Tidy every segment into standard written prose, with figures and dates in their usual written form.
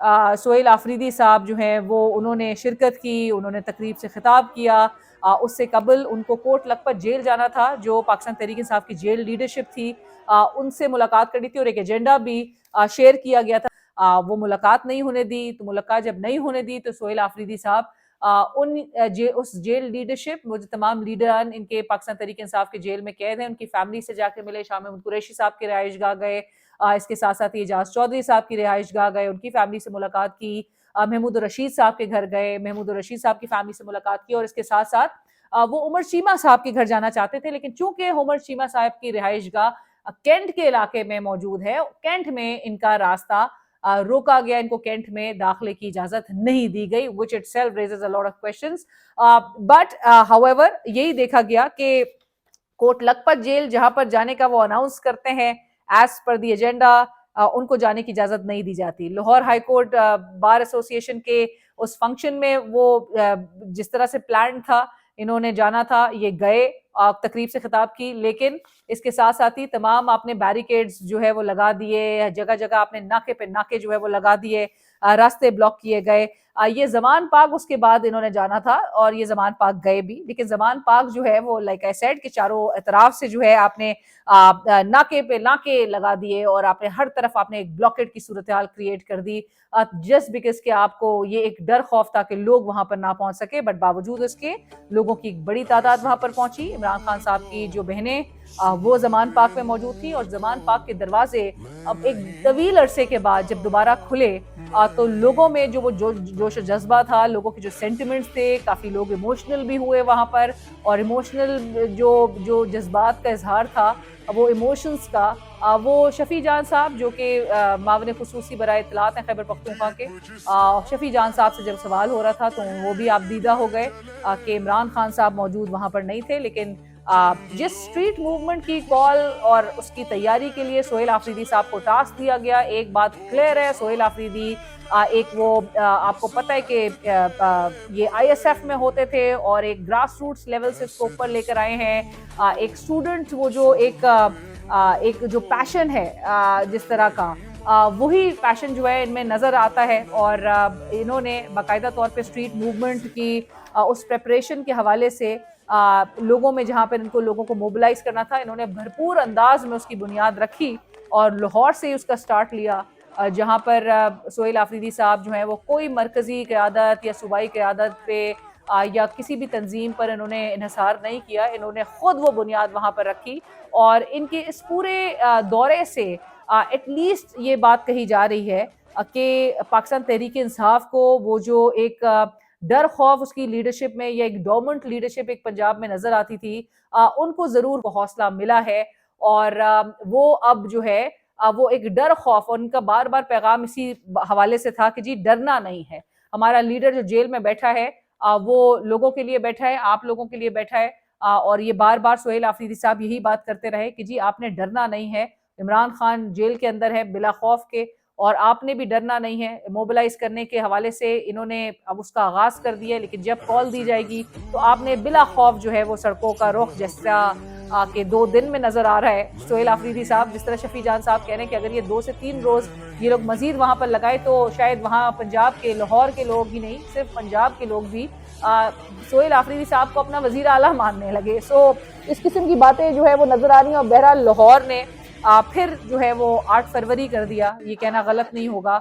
سہیل آفریدی صاحب جو ہیں وہ انہوں نے شرکت کی, انہوں نے تقریب سے خطاب کیا. اس سے قبل ان کو کوٹ لکھپت جیل جانا تھا, جو پاکستان تحریک انصاف کی جیل لیڈرشپ تھی ان سے ملاقات کرنی تھی اور ایک ایجنڈا بھی شیئر کیا گیا تھا. وہ ملاقات نہیں ہونے دی. تو ملاقات جب نہیں ہونے دی تو سہیل آفریدی صاحب اس جیل لیڈرشپ, وہ جو تمام لیڈران ان کے پاکستان تحریک انصاف کے جیل میں قید ہیں, ان کی فیملی سے جا کے ملے. شاہ محمود قریشی صاحب کی رہائش گاہ گئے, اس کے ساتھ ساتھ اعجاز چودھری صاحب کی رہائش گاہ گئے, ان کی فیملی سے ملاقات کی. محمود الرشید صاحب کے گھر گئے, محمود الرشید صاحب کی فیملی سے ملاقات کی. اور اس کے ساتھ ساتھ وہ عمر چیمہ صاحب کے گھر جانا چاہتے تھے, لیکن چونکہ عمر چیمہ صاحب کی رہائش گاہ کینٹ کے علاقے میں موجود ہے, کینٹ میں ان کا راستہ روکا گیا, ان کو کینٹ میں داخلے کی اجازت نہیں دی گئی, which itself raises a lot of questions. But however یہی دیکھا گیا کہ کوٹ لکھپت جیل جہاں پر جانے کا وہ اناؤنس کرتے ہیں ایز پر دی ایجنڈا, ان کو جانے کی اجازت نہیں دی جاتی. لاہور ہائی کورٹ بار ایسوسی ایشن کے اس فنکشن میں وہ جس طرح سے پلان تھا انہوں نے جانا تھا, یہ گئے, تقریب سے خطاب کی, لیکن اس کے ساتھ ساتھ ہی تمام آپ نے بیریکیڈز جو ہے وہ لگا دیے, جگہ جگہ آپ نے ناکے پہ ناکے جو ہے وہ لگا دیے, راستے بلاک کیے گئے. یہ زمان پاک اس کے بعد انہوں نے جانا تھا اور یہ زمان پاک گئے بھی, لیکن زمان پاک جو ہے وہ لائک آئی سیڈ کہ چاروں اطراف سے جو ہے آپ نے ناکے پہ ناکے لگا دیے اور آپ نے ہر طرف آپ نے ایک بلاکیڈ کی صورتحال کریٹ کر دی, جسٹ بیکاز کہ آپ کو یہ ایک ڈر خوف تھا کہ لوگ وہاں پر نہ پہنچ سکے. بٹ باوجود اس کے لوگوں کی ایک بڑی تعداد وہاں پر پہنچی. عمران خان صاحب کی جو بہنیں وہ زمان پاک میں موجود تھیں, اور زمان پاک کے دروازے اب ایک طویل عرصے کے بعد جب دوبارہ کھلے تو لوگوں میں جو وہ جوش و جذبہ تھا, لوگوں کے جو سینٹیمنٹس تھے, کافی لوگ ایموشنل بھی ہوئے وہاں پر, اور ایموشنل جو جذبات کا اظہار تھا وہ ایموشنز کا وہ شفیع جان صاحب جو کہ معاون خصوصی برائے اطلاعات ہیں خیبر پختونخوا کے, شفیع جان صاحب سے جب سوال ہو رہا تھا تو وہ بھی آپ دیدہ ہو گئے کہ عمران خان صاحب موجود وہاں پر نہیں تھے. لیکن جس اسٹریٹ موومنٹ کی کال اور اس کی تیاری کے لیے سہیل آفریدی صاحب کو ٹاسک دیا گیا, ایک بات کلیئر ہے, سہیل آفریدی ایک وہ آپ کو پتہ ہے کہ یہ آئی ایس ایف میں ہوتے تھے اور ایک گراس روٹس لیول سے اس کو اوپر لے کر آئے ہیں. ایک اسٹوڈنٹ وہ جو ایک جو پیشن ہے جس طرح کا وہی پیشن جو ہے ان میں نظر آتا ہے, اور انہوں نے باقاعدہ طور پہ اسٹریٹ موومنٹ کی اس پریپریشن کے حوالے سے لوگوں میں جہاں پر ان کو لوگوں کو موبلائز کرنا تھا, انہوں نے بھرپور انداز میں اس کی بنیاد رکھی اور لاہور سے ہی اس کا سٹارٹ لیا, جہاں پر سہیل آفریدی صاحب جو ہیں وہ کوئی مرکزی قیادت یا صوبائی قیادت پہ یا کسی بھی تنظیم پر انہوں نے انحصار نہیں کیا, انہوں نے خود وہ بنیاد وہاں پر رکھی. اور ان کے اس پورے دورے سے ایٹ لیسٹ یہ بات کہی جا رہی ہے کہ پاکستان تحریک انصاف کو وہ جو ایک ڈر خوف اس کی لیڈرشپ میں یا ایک ڈومنٹ لیڈرشپ ایک پنجاب میں نظر آتی تھی, ان کو ضرور حوصلہ ملا ہے. اور وہ اب جو ہے وہ ایک ڈر خوف, اور ان کا بار بار پیغام اسی حوالے سے تھا کہ جی ڈرنا نہیں ہے, ہمارا لیڈر جو جیل میں بیٹھا ہے وہ لوگوں کے لیے بیٹھا ہے, آپ لوگوں کے لیے بیٹھا ہے. اور یہ بار بار سہیل آفریدی صاحب یہی بات کرتے رہے کہ جی آپ نے ڈرنا نہیں ہے, عمران خان جیل کے اندر ہے بلا خوف کے, اور آپ نے بھی ڈرنا نہیں ہے. موبلائز کرنے کے حوالے سے انہوں نے اب اس کا آغاز کر دیا, لیکن جب کال دی جائے گی تو آپ نے بلا خوف جو ہے وہ سڑکوں کا رخ جس طرح کہ 2 دن میں نظر آ رہا ہے سہیل آفریدی صاحب, جس طرح شفیع جان صاحب کہہ رہے ہیں کہ اگر یہ 2 سے 3 روز یہ لوگ مزید وہاں پر لگائے تو شاید وہاں پنجاب کے لاہور کے لوگ ہی نہیں صرف پنجاب کے لوگ بھی سہیل آفریدی صاحب کو اپنا وزیر اعلیٰ ماننے لگے. سو اس قسم کی باتیں جو ہے وہ نظر آ رہی ہیں. اور بہرحال لاہور نے پھر جو ہے وہ 8 فروری کر دیا, یہ کہنا غلط نہیں ہوگا,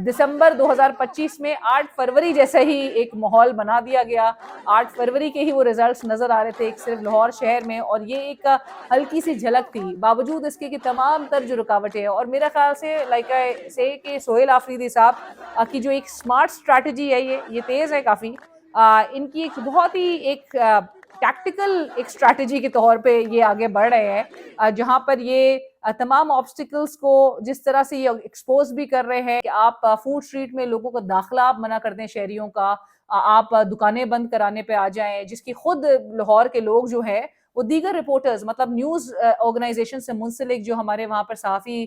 دسمبر 2025 میں 8 فروری جیسا ہی ایک ماحول بنا دیا گیا. 8 فروری کے ہی وہ ریزلٹس نظر آ رہے تھے ایک صرف لاہور شہر میں, اور یہ ایک ہلکی سی جھلک تھی باوجود اس کے کہ تمام تر جو رکاوٹیں. اور میرا خیال سے لائک سے کہ سہیل آفریدی صاحب کی جو ایک اسمارٹ اسٹریٹجی ہے یہ تیز ہے کافی, ان کی ایک بہت ہی ایک ٹیکٹیکل ایک اسٹریٹجی کے طور پہ یہ آگے بڑھ رہے ہیں, جہاں پر یہ تمام آبسٹیکلز کو جس طرح سے یہ ایکسپوز بھی کر رہے ہیں کہ آپ فوڈ اسٹریٹ میں لوگوں کو داخلہ آپ منع کر دیں شہریوں کا, آپ دکانیں بند کرانے پہ آ جائیں, جس کی خود لاہور کے لوگ جو ہے وہ دیگر رپورٹرز مطلب نیوز آرگنائزیشن سے منسلک جو ہمارے وہاں پر صحافی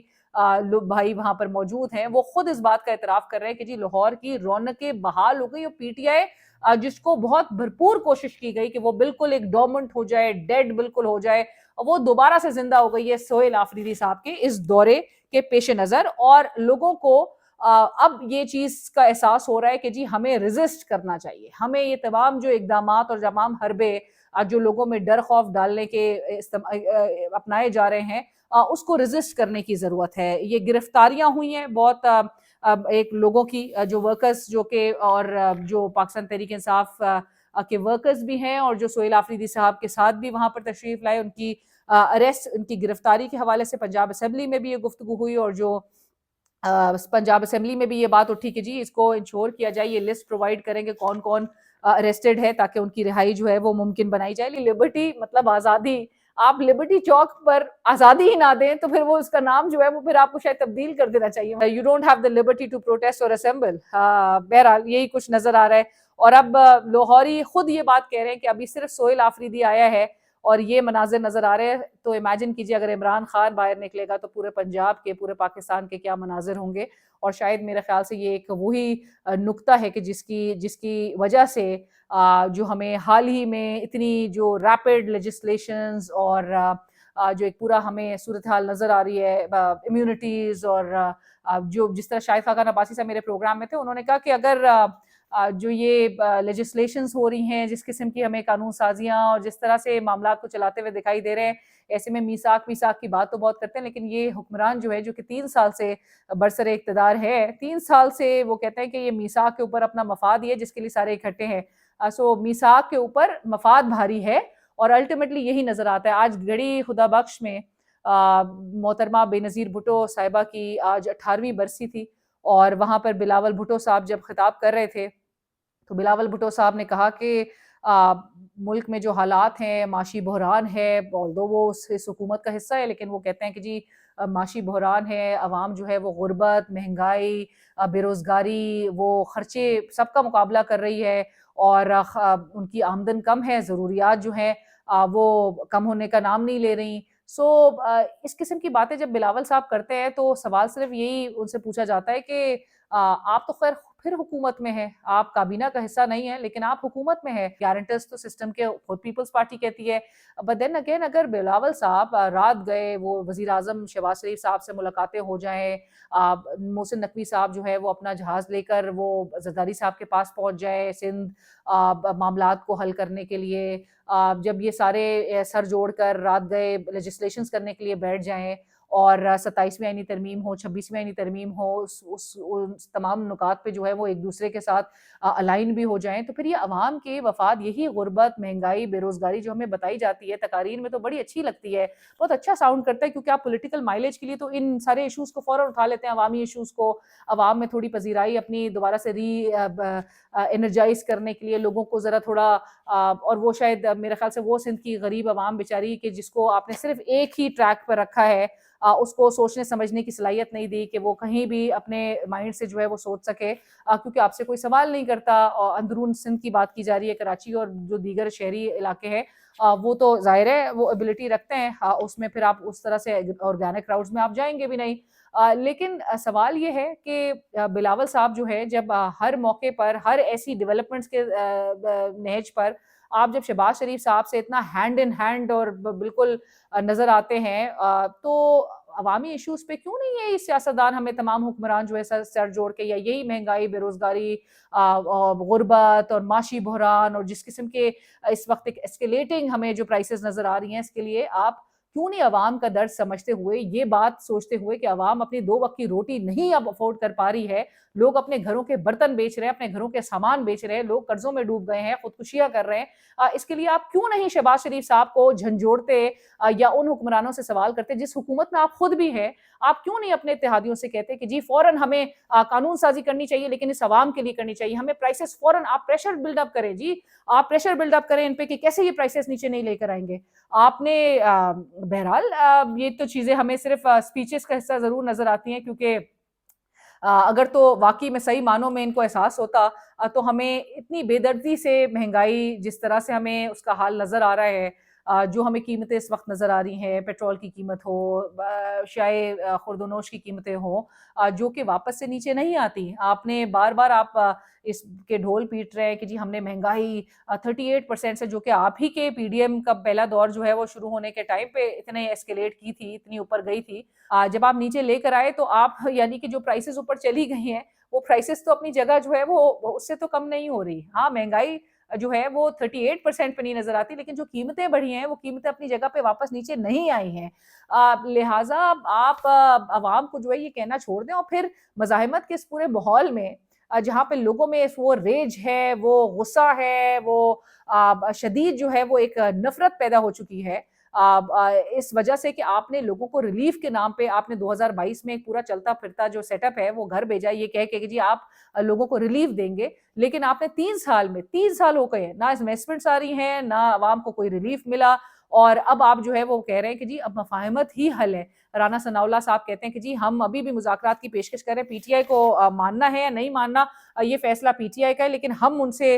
بھائی وہاں پر موجود ہیں وہ خود اس بات کا اعتراف کر رہے ہیں کہ جی لاہور کی رونقیں بحال ہو گئی. اور پی ٹی آئی جس کو بہت بھرپور کوشش کی گئی کہ وہ بالکل ایک ڈورمنٹ ہو جائے, ڈیڈ بالکل ہو جائے, وہ دوبارہ سے زندہ ہو گئی ہے سہیل آفریدی صاحب کے اس دورے کے پیش نظر. اور لوگوں کو اب یہ چیز کا احساس ہو رہا ہے کہ جی ہمیں ریزسٹ کرنا چاہیے، ہمیں یہ تمام جو اقدامات اور تمام حربے جو لوگوں میں ڈر خوف ڈالنے کے اپنائے جا رہے ہیں اس کو ریزسٹ کرنے کی ضرورت ہے۔ یہ گرفتاریاں ہوئی ہیں بہت ایک لوگوں کی جو ورکرز جو کہ اور جو پاکستان تحریک انصاف کے ورکرز بھی ہیں اور جو سہیل آفریدی صاحب کے ساتھ بھی وہاں پر تشریف لائے، ان کی اریسٹ، ان کی گرفتاری کے حوالے سے پنجاب اسمبلی میں بھی یہ گفتگو ہوئی، اور جو پنجاب اسمبلی میں بھی یہ بات اٹھی کہ جی اس کو انشور کیا جائے، یہ لسٹ پرووائڈ کریں کہ کون کون اریسٹڈ ہے تاکہ ان کی رہائی جو ہے وہ ممکن بنائی جائے۔ لبرٹی مطلب آزادی، آپ لبرٹی چوک پر آزادی ہی نہ دیں تو پھر وہ اس کا نام جو ہے وہ پھر آپ کو شاید تبدیل کر دینا چاہیے۔ You don't have the liberty to protest اور اسمبل۔ بہرحال یہی کچھ نظر آ رہا ہے، اور اب لاہوری خود یہ بات کہہ رہے ہیں کہ ابھی صرف سہیل آفریدی آیا ہے اور یہ مناظر نظر آ رہے ہیں، تو امیجن کیجئے اگر عمران خان باہر نکلے گا تو پورے پنجاب کے، پورے پاکستان کے کیا مناظر ہوں گے۔ اور شاید میرے خیال سے یہ ایک وہی نقطہ ہے کہ جس کی وجہ سے جو ہمیں حال ہی میں اتنی جو ریپڈ لیجسلیشنز اور جو ایک پورا ہمیں صورتحال نظر آ رہی ہے امیونٹیز، اور جو جس طرح شاہد خاقان عباسی صاحب میرے پروگرام میں تھے، انہوں نے کہا کہ اگر جو یہ لیجسلیشنز ہو رہی ہیں، جس قسم کی ہمیں قانون سازیاں اور جس طرح سے معاملات کو چلاتے ہوئے دکھائی دے رہے ہیں، ایسے میں میثاق کی بات تو بہت کرتے ہیں، لیکن یہ حکمران جو ہے جو کہ 3 سال سے برسر اقتدار ہے، 3 سال سے وہ کہتے ہیں کہ یہ میثاق کے اوپر اپنا مفاد ہی ہے جس کے لیے سارے اکٹھے ہیں۔ سو میثاق کے اوپر مفاد بھاری ہے، اور الٹیمیٹلی یہی نظر آتا ہے۔ آج گڑی خدا بخش میں محترمہ بے نظیر بھٹو صاحبہ کی آج 18ویں برسی تھی، اور وہاں پر بلاول بھٹو صاحب جب خطاب کر رہے تھے تو بلاول بھٹو صاحب نے کہا کہ ملک میں جو حالات ہیں، معاشی بحران ہے، although وہ اس حکومت کا حصہ ہے، لیکن وہ کہتے ہیں کہ جی معاشی بحران ہے، عوام جو ہے وہ غربت، مہنگائی، بے روزگاری، وہ خرچے سب کا مقابلہ کر رہی ہے، اور ان کی آمدن کم ہے، ضروریات جو ہیں وہ کم ہونے کا نام نہیں لے رہی۔ سو اس قسم کی باتیں جب بلاول صاحب کرتے ہیں تو سوال صرف یہی ان سے پوچھا جاتا ہے کہ آپ تو خیر پھر حکومت میں ہیں، آپ کابینہ کا حصہ نہیں ہیں، لیکن آپ حکومت میں ہیں، گارنٹرز تو سسٹم کے خود پیپلز پارٹی کہتی ہے۔ بٹ دین اگین اگر بلاول صاحب رات گئے، وہ وزیر اعظم شہباز شریف صاحب سے ملاقاتیں ہو جائیں، محسن نقوی صاحب جو ہے وہ اپنا جہاز لے کر وہ زرداری صاحب کے پاس پہنچ جائے سندھ معاملات کو حل کرنے کے لیے، جب یہ سارے سر جوڑ کر رات گئے لیجسلیشنز کرنے کے لیے بیٹھ جائیں، اور 27ویں آئینی ترمیم ہو، 26ویں آئینی ترمیم ہو، اس تمام نکات پہ جو ہے وہ ایک دوسرے کے ساتھ الائن بھی ہو جائیں، تو پھر یہ عوام کے وفاد، یہی غربت، مہنگائی، بے روزگاری جو ہمیں بتائی جاتی ہے تقاریر میں تو بڑی اچھی لگتی ہے، بہت اچھا ساؤنڈ کرتا ہے، کیونکہ آپ پولیٹیکل مائلیج کے لیے تو ان سارے ایشوز کو فوراً اٹھا لیتے ہیں، عوامی ایشوز کو، عوام میں تھوڑی پذیرائی اپنی دوبارہ سے انرجائز کرنے کے لیے، لوگوں کو ذرا تھوڑا، اور وہ شاید میرے خیال سے وہ سندھ کی غریب عوام بیچاری کہ جس کو آپ نے صرف ایک ہی ٹریک پر رکھا ہے، اس کو سوچنے سمجھنے کی صلاحیت نہیں دی کہ وہ کہیں بھی اپنے مائنڈ سے جو ہے وہ سوچ سکے، کیونکہ آپ سے کوئی سوال نہیں کرتا۔ اندرون سندھ کی بات کی جا رہی ہے، کراچی اور جو دیگر شہری علاقے ہیں وہ تو ظاہر ہے وہ ایبلٹی رکھتے ہیں، اس میں پھر آپ اس طرح سے آرگینک کراؤڈز میں آپ جائیں گے بھی نہیں۔ لیکن سوال یہ ہے کہ بلاول صاحب جو ہے جب ہر موقع پر، ہر ایسی ڈیولپمنٹس کے نہج پر آپ جب شہباز شریف صاحب سے اتنا ہینڈ ان ہینڈ اور بالکل نظر آتے ہیں، تو عوامی ایشوز پہ کیوں نہیں ہے یہ سیاستدان ہمیں تمام حکمران جو ہے سر جوڑ کے، یا یہی مہنگائی، بے روزگاری، غربت اور معاشی بحران، اور جس قسم کے اس وقت ایک اسکیلیٹنگ ہمیں جو پرائسز نظر آ رہی ہیں، اس کے لیے آپ کیوں نہیں عوام کا درد سمجھتے ہوئے، یہ بات سوچتے ہوئے کہ عوام اپنی 2 وقت کی روٹی نہیں اب افورڈ کر پا رہی ہے، لوگ اپنے گھروں کے برتن بیچ رہے ہیں، اپنے گھروں کے سامان بیچ رہے ہیں، لوگ قرضوں میں ڈوب گئے ہیں، خودکشیاں کر رہے ہیں، اس کے لیے آپ کیوں نہیں شہباز شریف صاحب کو جھنجھوڑتے یا ان حکمرانوں سے سوال کرتے جس حکومت میں آپ خود بھی ہیں؟ آپ کیوں نہیں اپنے اتحادیوں سے کہتے کہ جی فوراً ہمیں قانون سازی کرنی چاہیے، لیکن اس عوام کے لیے کرنی چاہیے، ہمیں پرائسز فوراً، آپ پریشر بلڈ اپ کریں، جی آپ پریشر بلڈ اپ کریں ان پہ کہ کیسے یہ پرائسز نیچے نہیں لے کر آئیں گے۔ آپ نے بہرحال یہ تو چیزیں ہمیں صرف سپیچز کا حصہ ضرور نظر آتی ہیں، کیونکہ اگر تو واقعی میں صحیح معنوں میں ان کو احساس ہوتا تو ہمیں اتنی بے دردی سے مہنگائی جس طرح سے ہمیں اس کا حال نظر آ رہا ہے، جو ہمیں قیمتیں اس وقت نظر آ رہی ہیں، پیٹرول کی قیمت ہو، شائع خورد و نوش کی قیمتیں ہوں، جو کہ واپس سے نیچے نہیں آتی. آپ نے بار بار آپ اس کے ڈھول پیٹ رہے ہیں کہ جی ہم نے مہنگائی 38% سے، جو کہ آپ ہی کے پی ڈی ایم کا پہلا دور جو ہے وہ شروع ہونے کے ٹائم پہ اتنے ایسکیلیٹ کی تھی، اتنی اوپر گئی تھی. جب آپ نیچے لے کر آئے تو آپ یعنی کہ جو پرائسز اوپر چلی گئی ہیں وہ پرائسز تو اپنی جگہ جو ہے وہ اس سے تو کم نہیں ہو رہی. ہاں مہنگائی جو ہے وہ 38% پہ نہیں نظر آتی، لیکن جو قیمتیں بڑھی ہیں وہ قیمتیں اپنی جگہ پہ واپس نیچے نہیں آئی ہیں. لہٰذا آپ عوام کو جو ہے یہ کہنا چھوڑ دیں، اور پھر مزاحمت کے اس پورے ماحول میں جہاں پہ لوگوں میں وہ ریج ہے، وہ غصہ ہے، وہ شدید جو ہے وہ ایک نفرت پیدا ہو چکی ہے اس وجہ سے کہ آپ نے لوگوں کو ریلیف کے نام پہ آپ نے 2022 میں ایک پورا چلتا پھرتا جو سیٹ اپ ہے وہ گھر بھیجا یہ کہہ کہ جی آپ لوگوں کو ریلیف دیں گے. لیکن آپ نے 3 سال ہو گئے ہیں، نہ انویسٹمنٹس آ رہی ہیں، نہ عوام کو کوئی ریلیف ملا، اور اب آپ جو ہے وہ کہہ رہے ہیں کہ جی اب مفاہمت ہی حل ہے. رانا ثناء اللہ صاحب کہتے ہیں کہ جی ہم ابھی بھی مذاکرات کی پیشکش کریں، پی ٹی آئی کو ماننا ہے یا نہیں ماننا یہ فیصلہ پی ٹی آئی کا ہے، لیکن ہم ان سے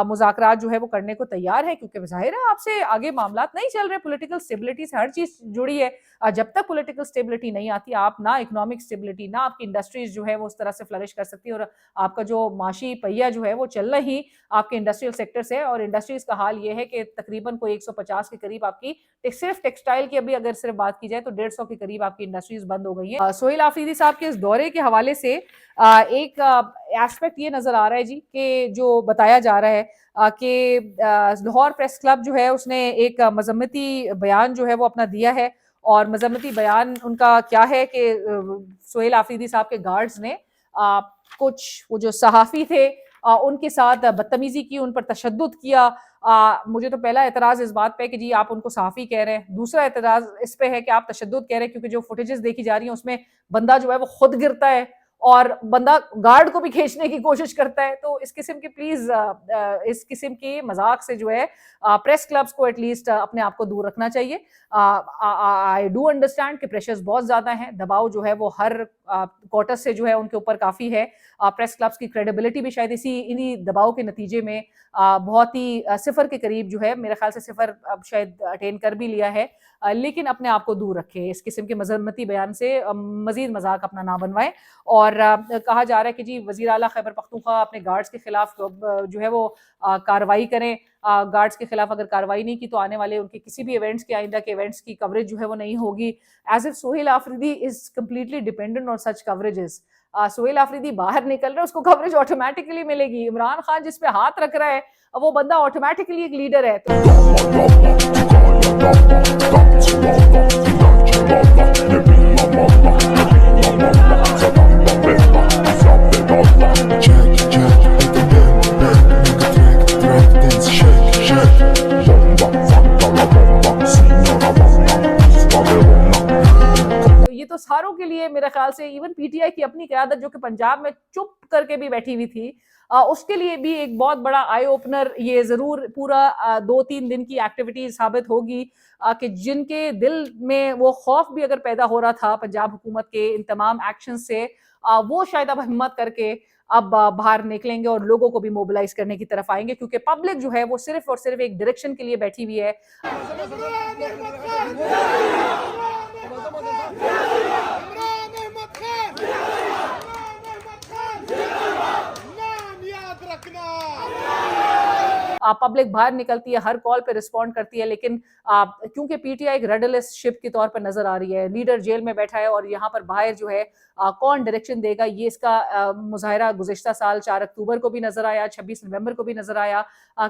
مذاکرات جو ہے وہ کرنے کو تیار ہے، کیونکہ ظاہر ہے آپ سے آگے معاملات نہیں چل رہے. پولیٹیکل اسٹیبلٹی سے ہر چیز جڑی ہے. جب تک پولیٹیکل اسٹیبلٹی نہیں آتی آپ نہ اکنامک اسٹیبلٹی، نہ آپ کی انڈسٹریز جو ہے وہ اس طرح سے فلرش کر سکتی، اور آپ کا جو معاشی پہیہ جو ہے وہ چلنا ہی آپ کے انڈسٹریل سیکٹر سے. اور انڈسٹریز کا حال یہ ہے کہ تقریباً کوئی 150 کے قریب آپ کی صرف ٹیکسٹائل کی ابھی اگر صرف بات کی جائے تو 150 کے قریب آپ کی انڈسٹریز بند ہو گئی ہیں. سہیل آفریدی صاحب کے اس دورے کے حوالے سے ایک ایسپیکٹ یہ نظر آ رہا ہے جی کہ جو بتایا جا رہا ہے کہ لاہور پریس کلب جو ہے اس نے ایک مذمتی بیان جو ہے وہ اپنا دیا ہے. اور مذمتی بیان ان کا کیا ہے کہ سہیل آفریدی صاحب کے گارڈز نے کچھ وہ جو صحافی تھے ان کے ساتھ بدتمیزی کی، ان پر تشدد کیا. مجھے تو پہلا اعتراض اس بات پہ کہ جی آپ ان کو صحافی کہہ رہے ہیں، دوسرا اعتراض اس پہ ہے کہ آپ تشدد کہہ رہے ہیں، کیونکہ جو فوٹیجز دیکھی جا رہی ہیں اس میں بندہ جو ہے وہ خود گرتا ہے اور بندہ گارڈ کو بھی کھینچنے کی کوشش کرتا ہے. تو اس قسم کی پلیز اس قسم کی مذاق سے جو ہے پریس کلبز کو ایٹ لیسٹ اپنے آپ کو دور رکھنا چاہیے. آئی ڈو انڈرسٹینڈ کہ پریشرز بہت زیادہ ہیں، دباؤ جو ہے وہ ہر کوارٹر سے جو ہے ان کے اوپر کافی ہے. پریس کلبز کی کریڈیبلٹی بھی شاید انہی دباؤ کے نتیجے میں بہت ہی صفر کے قریب جو ہے، میرے خیال سے صفر اب شاید اٹین کر بھی لیا ہے. لیکن اپنے آپ کو دور رکھے، اس قسم کے مذمتی بیان سے مزید مذاق اپنا نہ بنوائیں. اور کہا جا رہا ہے کہ جی وزیر اعلیٰ خیبر پختونخوا اپنے گارڈز کے خلاف جو ہے وہ کارروائی کریں. گارڈز کے خلاف اگر کارروائی نہیں کی تو آنے والے ان کے کسی بھی ایونٹس کے آئندہ کے ایونٹس کی کوریج جو ہے وہ نہیں ہوگی. As if Sohail Afridi is completely dependent on such coverages. Sohail Afridi باہر نکل رہا ہے، اس کو کوریج آٹومیٹکلی ملے گی. عمران خان جس پہ ہاتھ رکھ رہا ہے وہ بندہ آٹومیٹکلی ایک لیڈر ہے. یہ تو ساروں کے لیے میرے خیال سے ایون پی ٹی آئی کی اپنی قیادت جو کہ پنجاب میں چپ کر کے بھی بیٹھی ہوئی تھی، اس کے لیے بھی ایک بہت بڑا آئی اوپنر یہ ضرور پورا 2-3 دن کی ایکٹیویٹی ثابت ہوگی کہ جن کے دل میں وہ خوف بھی اگر پیدا ہو رہا تھا پنجاب حکومت کے ان تمام ایکشن سے، وہ شاید اب ہمت کر کے اب باہر نکلیں گے اور لوگوں کو بھی موبلائز کرنے کی طرف آئیں گے، کیونکہ پبلک جو ہے وہ صرف اور صرف ایک ڈائریکشن کے لیے بیٹھی ہوئی ہے. پبلک باہر نکلتی ہے، ہر کال پہ رسپونڈ کرتی ہے، لیکن کیونکہ پی ٹی آئی ایک ریڈلس شپ کے طور پر نظر آ رہی ہے، لیڈر جیل میں بیٹھا ہے اور یہاں پر باہر جو ہے کون ڈائریکشن دے گا. یہ اس کا مظاہرہ گزشتہ سال 4 اکتوبر کو بھی نظر آیا، 26 نومبر کو بھی نظر آیا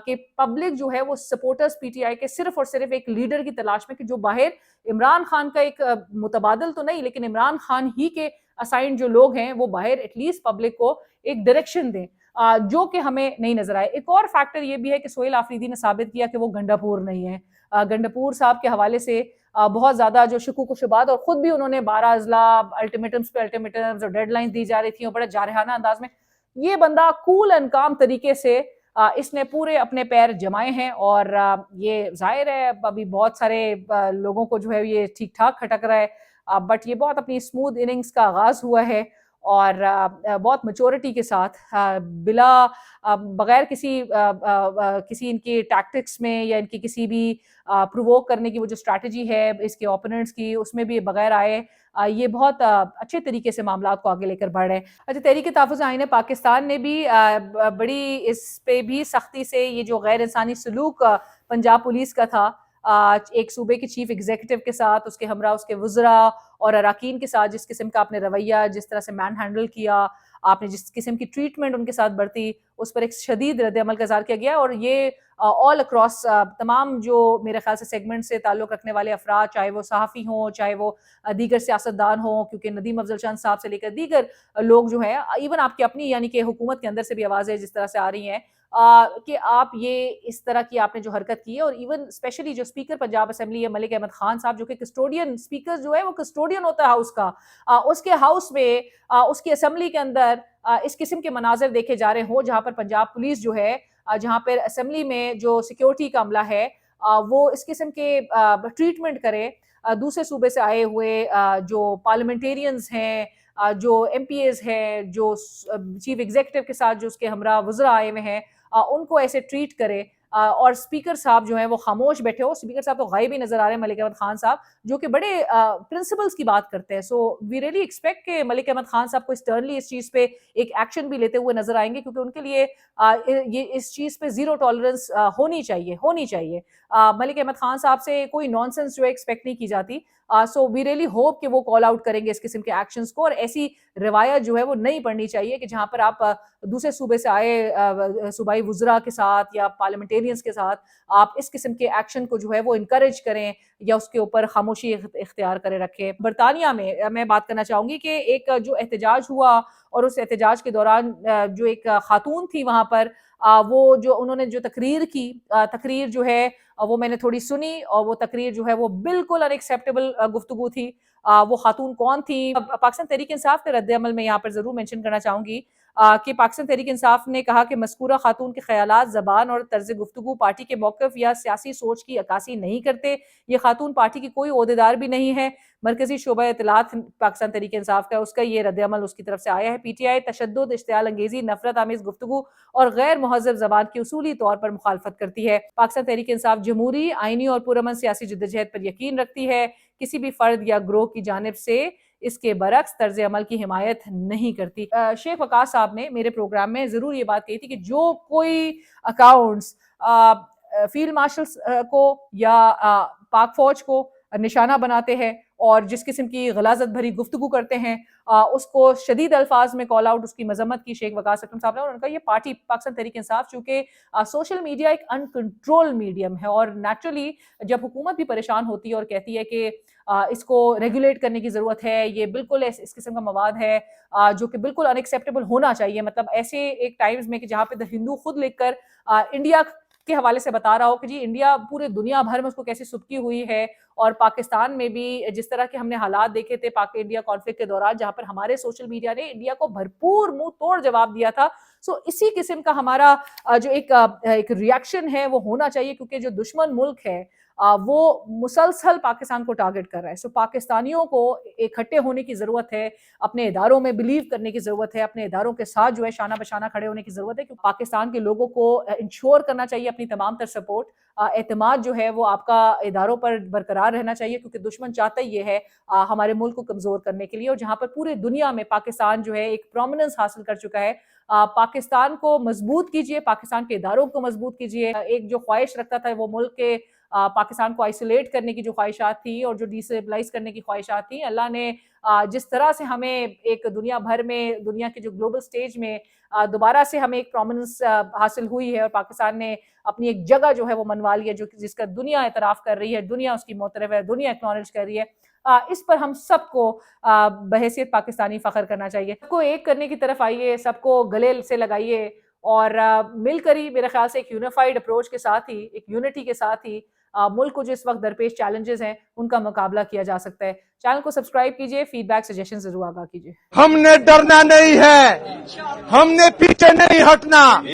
کہ پبلک جو ہے وہ سپورٹرز پی ٹی آئی کے صرف اور صرف ایک لیڈر کی تلاش میں کہ جو باہر عمران خان کا ایک متبادل تو نہیں لیکن عمران خان ہی کے اسائنڈ جو لوگ ہیں وہ باہر ایٹ لیسٹ پبلک کو ایک ڈائریکشن دیں، جو کہ ہمیں نہیں نظر آئے. ایک اور فیکٹر یہ بھی ہے کہ سہیل آفریدی نے ثابت کیا کہ وہ گنڈا پور نہیں ہے. گنڈا پور صاحب کے حوالے سے بہت زیادہ جو شکوک و شبہات، اور خود بھی انہوں نے 12 اضلاع الٹیمیٹمز پہ الٹیمیٹمز اور ڈیڈ لائنز دی جا رہی تھیں اور بڑے جارحانہ انداز میں. یہ بندہ کول اینڈ کام طریقے سے اس نے پورے اپنے پیر جمائے ہیں، اور یہ ظاہر ہے ابھی بہت سارے لوگوں کو جو ہے یہ ٹھیک ٹھاک کھٹک رہا ہے، بٹ یہ بہت اپنی اسموتھ اننگز کا آغاز ہوا ہے. اور بہت میچورٹی کے ساتھ بلا بغیر کسی ان کے ٹیکٹکس میں یا ان کی کسی بھی پرووک کرنے کی وہ جو اسٹریٹجی ہے اس کے اوپوننٹس کی، اس میں بھی بغیر آئے یہ بہت اچھے طریقے سے معاملات کو آگے لے کر بڑھ رہے ہیں۔ اچھا، تحریک تحفظ آئین پاکستان نے بھی بڑی اس پہ بھی سختی سے یہ جو غیر انسانی سلوک پنجاب پولیس کا تھا ایک صوبے کے چیف ایگزیکٹو کے ساتھ، اس کے ہمراہ اس کے وزراء اور اراکین کے ساتھ جس قسم کا آپ نے رویہ، جس طرح سے مین ہینڈل کیا، آپ نے جس قسم کی ٹریٹمنٹ ان کے ساتھ برتی، اس پر ایک شدید رد عمل کا اظہار کیا گیا، اور یہ آل اکراس تمام جو میرے خیال سے سیگمنٹ سے تعلق رکھنے والے افراد، چاہے وہ صحافی ہوں، چاہے وہ دیگر سیاستدان ہوں، کیونکہ ندیم افضل چند صاحب سے لے کر دیگر لوگ جو ہیں، ایون آپ کی اپنی یعنی کہ حکومت کے اندر سے بھی آوازیں جس طرح سے آ رہی ہیں کہ آپ یہ اس طرح کی آپ نے جو حرکت کی ہے، اور ایون اسپیشلی جو اسپیکر پنجاب اسمبلی ہے ملک احمد خان صاحب، جو کہ کسٹوڈین اسپیکر جو ہے وہ کسٹوڈین ہوتا ہے ہاؤس کا، اس کے ہاؤس میں اس کی اسمبلی کے اندر اس قسم کے مناظر دیکھے جا رہے ہوں، جہاں پر پنجاب پولیس جو ہے، جہاں پر اسمبلی میں جو سیکیورٹی کا عملہ ہے وہ اس قسم کے ٹریٹمنٹ کرے دوسرے صوبے سے آئے ہوئے جو پارلیمنٹیرینز ہیں، جو ایم پی ایز ہیں، جو چیف ایگزیکٹو کے ساتھ جو اس کے ہمراہ وزراء آئے ہوئے ہیں، ان کو ایسے ٹریٹ کرے، اور اسپیکر صاحب جو ہیں وہ خاموش بیٹھے ہو۔ اسپیکر صاحب تو غائب ہی نظر آ رہے ہیں، ملک احمد خان صاحب جو کہ بڑے پرنسپلز کی بات کرتے ہیں، سو وی ریئلی ایکسپیکٹ کہ ملک احمد خان صاحب کو اسٹرنلی اس چیز پہ ایک ایکشن بھی لیتے ہوئے نظر آئیں گے، کیونکہ ان کے لیے یہ اس چیز پہ زیرو ٹالرنس ہونی چاہیے۔ ملک احمد خان صاحب سے کوئی نانسنس جو ہے ایکسپیکٹ نہیں کی جاتی، سو وی ریئلی ہوپ کہ وہ کال آؤٹ کریں گے اس قسم کے ایکشنز کو، اور ایسی روایت جو ہے وہ نہیں پڑنی چاہیے کہ جہاں پر آپ دوسرے صوبے سے آئے صوبائی وزراء کے ساتھ یا پارلیمنٹیرینز کے ساتھ آپ اس قسم کے ایکشن کو جو ہے وہ انکریج کریں یا اس کے اوپر خاموشی اختیار کرے رکھیں۔ برطانیہ میں بات کرنا چاہوں گی کہ ایک جو احتجاج ہوا، اور اس احتجاج کے دوران جو ایک خاتون تھی وہاں پر، وہ جو انہوں نے جو تقریر کی، تقریر جو ہے وہ میں نے تھوڑی سنی، اور وہ تقریر جو ہے وہ بالکل ان ایکسیپٹیبل گفتگو تھی۔ وہ خاتون کون تھی؟ پاکستان تحریک انصاف کے رد عمل میں یہاں پر ضرور مینشن کرنا چاہوں گی کہ پاکستان تحریک انصاف نے کہا کہ مذکورہ خاتون کے خیالات، زبان اور طرز گفتگو پارٹی کے موقف یا سیاسی سوچ کی عکاسی نہیں کرتے۔ یہ خاتون پارٹی کی کوئی عہدیدار بھی نہیں ہے۔ مرکزی شعبہ اطلاعات پاکستان تحریک انصاف کا اس کا یہ رد عمل اس کی طرف سے آیا ہے۔ پی ٹی آئی تشدد، اشتعال انگیزی، نفرت آمیز گفتگو اور غیر مہذب زبان کی اصولی طور پر مخالفت کرتی ہے۔ پاکستان تحریک انصاف جمہوری، آئینی اور پرامن سیاسی جدوجہد پر یقین رکھتی ہے، کسی بھی فرد یا گروہ کی جانب سے اس کے برعکس طرز عمل کی حمایت نہیں کرتی۔ شیخ وقاص صاحب نے میرے پروگرام میں ضرور یہ بات کہی تھی کہ جو کوئی اکاؤنٹس فیلڈ مارشلز کو یا پاک فوج کو نشانہ بناتے ہیں اور جس قسم کی غلاظت بھری گفتگو کرتے ہیں، اس کو شدید الفاظ میں کال آؤٹ، اس کی مذمت کی شیخ وقاص اکرم صاحب نے، اور ان کا یہ پارٹی پاکستان تحریک انصاف، چونکہ سوشل میڈیا ایک ان کنٹرول میڈیم ہے، اور نیچرلی جب حکومت بھی پریشان ہوتی ہے اور کہتی ہے کہ اس کو ریگولیٹ کرنے کی ضرورت ہے، یہ بالکل اس قسم کا مواد ہے جو کہ بالکل ان ایکسیپٹیبل ہونا چاہیے، مطلب ایسے ایک ٹائمز میں کہ جہاں پہ دا ہندو خود لکھ کر انڈیا کے حوالے سے بتا رہا ہو کہ جی انڈیا پورے دنیا بھر میں اس کو کیسی سبکی ہوئی ہے، اور پاکستان میں بھی جس طرح کے ہم نے حالات دیکھے تھے پاک انڈیا کانفلکٹ کے دوران، جہاں پر ہمارے سوشل میڈیا نے انڈیا کو بھرپور منہ توڑ جواب دیا تھا۔ سو اسی قسم کا ہمارا جو ایک ریاکشن ہے وہ ہونا چاہیے، کیونکہ جو دشمن ملک ہے وہ مسلسل پاکستان کو ٹارگٹ کر رہا ہے۔ سو پاکستانیوں کو اکٹھے ہونے کی ضرورت ہے، اپنے اداروں میں بلیو کرنے کی ضرورت ہے، اپنے اداروں کے ساتھ جو ہے شانہ بشانہ کھڑے ہونے کی ضرورت ہے، کیونکہ پاکستان کے لوگوں کو انشور کرنا چاہیے اپنی تمام تر سپورٹ، اعتماد جو ہے وہ آپ کا اداروں پر برقرار رہنا چاہیے، کیونکہ دشمن چاہتا ہی یہ ہے ہمارے ملک کو کمزور کرنے کے لیے، اور جہاں پر پورے دنیا میں پاکستان جو ہے ایک پرومیننس حاصل کر چکا ہے۔ پاکستان کو مضبوط کیجئے، پاکستان کے اداروں کو مضبوط کیجئے۔ ایک جو خواہش رکھتا تھا وہ ملک کے پاکستان کو آئسولیٹ کرنے کی جو خواہشات تھی اور جو ڈیسٹیبلائز کرنے کی خواہشات تھیں، اللہ نے جس طرح سے ہمیں ایک دنیا بھر میں، دنیا کے جو گلوبل سٹیج میں دوبارہ سے ہمیں ایک پرومیننس حاصل ہوئی ہے، اور پاکستان نے اپنی ایک جگہ جو ہے وہ منوا لی ہے، جس کا دنیا اعتراف کر رہی ہے، دنیا اس کی معترف ہے، دنیا اکنالج کر رہی ہے۔ اس پر ہم سب کو بحیثیت پاکستانی فخر کرنا چاہیے۔ سب کو ایک کرنے کی طرف آئیے، سب کو گلے سے لگائیے، اور مل کر ہی میرے خیال سے ایک یونیفائڈ اپروچ کے ساتھ ہی، ایک یونٹی کے ساتھ ہی ملک کو جو اس وقت درپیش چیلنجز ہیں ان کا مقابلہ کیا جا سکتا ہے۔ چینل کو سبسکرائب کیجئے، فیڈ بیک سجیشن ضرور آگاہ کیجئے۔ ہم نے ڈرنا نہیں ہے، ہم نے پیچھے نہیں ہٹنا۔